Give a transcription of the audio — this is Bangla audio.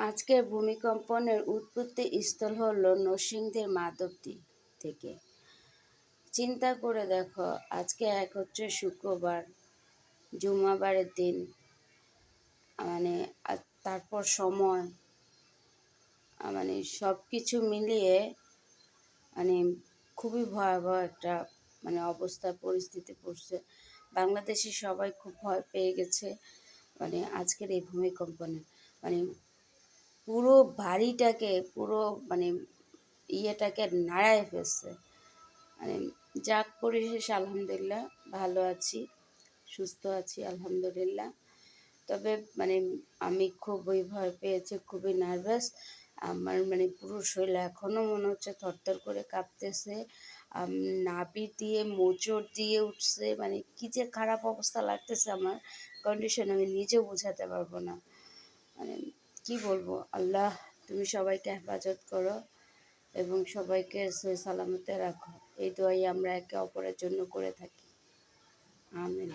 আজকের ভূমিকম্পনের উৎপত্তি স্থল হল নরসিংদীর মাধবদী থেকে। চিন্তা করে দেখো, আজকে এক হচ্ছে শুক্রবার, জুমাবারের দিন, মানে তারপর সময়, মানে সব কিছু মিলিয়ে মানে খুবই ভয়াবহ একটা অবস্থা পরিস্থিতি পড়ছে। বাংলাদেশে সবাই খুব ভয় পেয়ে গেছে আজকের এই ভূমিকম্পনে। পুরো বাড়িটাকে পুরো ইয়েটাকে নাড়ায় ফেলছে। যাক, পরিশেষ আলহামদুলিল্লাহ ভালো আছি, সুস্থ আছি আলহামদুলিল্লাহ। তবে আমি খুবই ভয় পেয়েছি, খুবই নার্ভাস। আমার পুরো শরীর এখনও মনে হচ্ছে থরথর করে কাঁপতেছে। নাভি দিয়ে মোচড় দিয়ে উঠছে, কী যে খারাপ অবস্থা লাগতেছে আমার কন্ডিশন, আমি নিজেও বোঝাতে পারবো না। কি বলবো, আল্লাহ তুমি সবাইকে হেফাজত করো এবং সবাইকে সহি সালামতে রাখো। এই দোয়াই আমরা একে অপরের জন্য করে থাকি। আমিন।